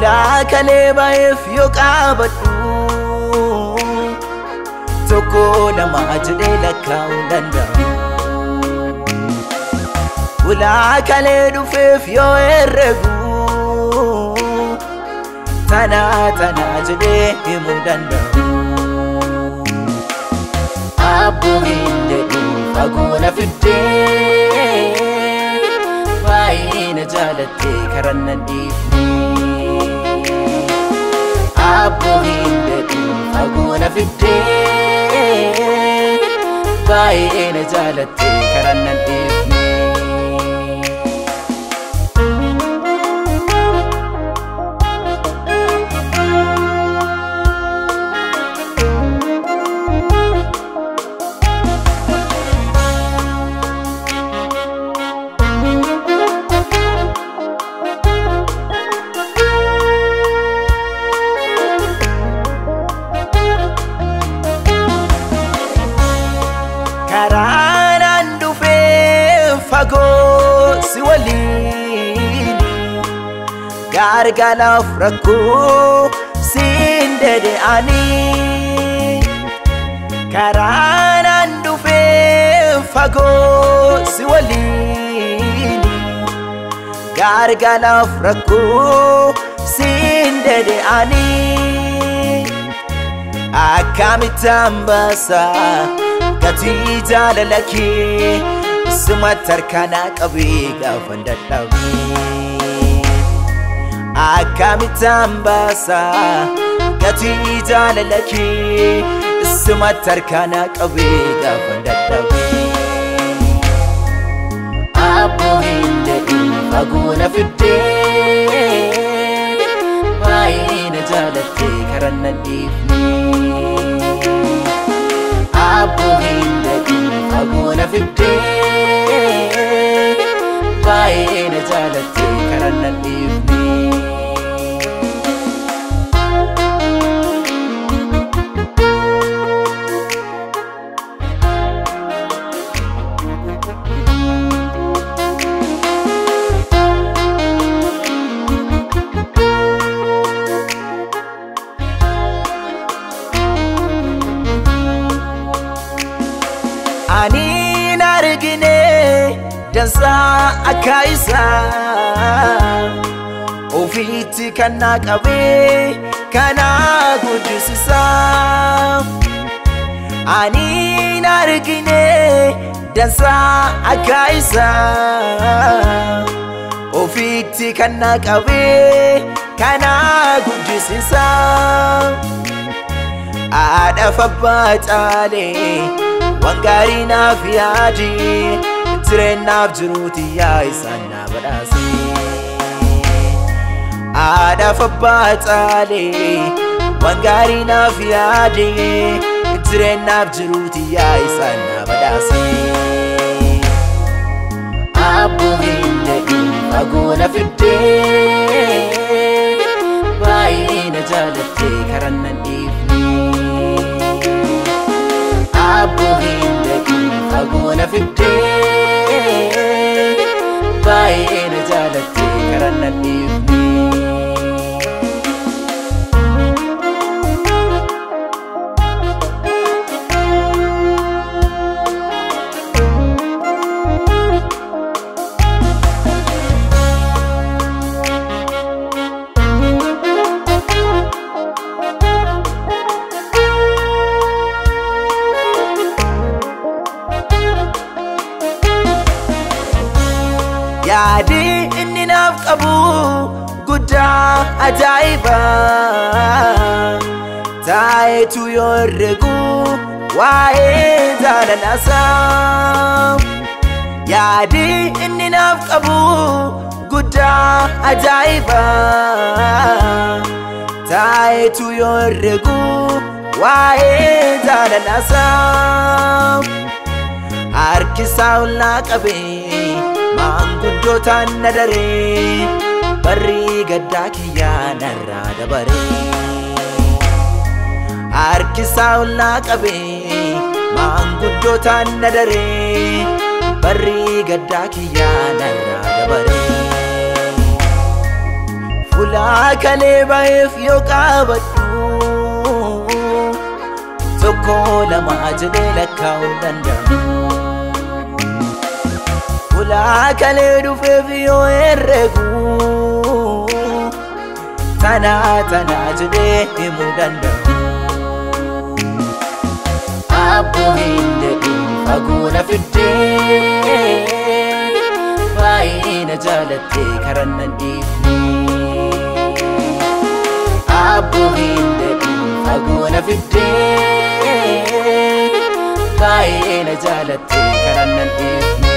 Ula kalebaif yokabadu Toko nama ajde lakkaun danda'u Ula kale dufeef yo erregu Tana ajde himun danda'u Abbu hindedhu faguna fidde Vaayina jaalatte karannan dhiifne Abbu hindedhu faguna fidde Vaayina jaalatte karannan dhiifne Karanan dufe fago si walini Gargalaf rakko sindede ani Karanan dufe fago si walini Gargalaf rakko sindede ani Akamitambasa Gati jaalalaki Sumatar kana qabii gaafan dadhabe Akamitambasa Gati jaalalaki Sumatar kana qabii gaafan dadhabe Abbu hindedhu faguna fidde Vaayina jaalatte karannan dhiifne Abbu hindedhu faguna fidde Vaayina jaalatte karannan dhiifne Ani nargine dansa akaisa Ofiti kana qabe kana gudisisa Ani nargine dansa akaisa Ofiti kana qabe kana gudisisa Ada fabbatale Wangari naaf yaadi Tireennaaf jiruuti yaa isaan na badhaase Aadaaf abbaa xaalee Wangari naaf yaadi Tireennaaf jiruuti yaa isaan na badhaase Abbu hindedhu faguna fidde Vaayina jaalatte karannan dhiifne Abbu hindedhu faguna fidde Vaayina jaalatte karannan dhiifne Yaadi inni naaf qabu guddaa ajaa'iba Taayetu yoo herregu waa'ee jaalalasaa Yaadi inni naaf qabu guddaa ajaa'iba Taayetu yoo herregu waa'ee jaalalasaa Harkisaa ollaa qabee Maanguddotaan na daree Barri gaddaa kiyyaa narraa dabaree Harkisaa ollaa qabee Maanguddotaan na daree Barri gaddaa kiyyaa narraa dabaree Fuula kalee baheef yoo qabadhu tokko lama jedhee lakkaa'uu danda'u. Ulaa kalee dhufeef yoo herregu tana jedhee himuu danda'u. Abbo hin dedhiin fagoo na fiddee baay'ee na jaalattee karan nan dhiifne. Abbo hin dedhiin fagoo na fiddee baay'ee na jaalattee karan nan dhiifne.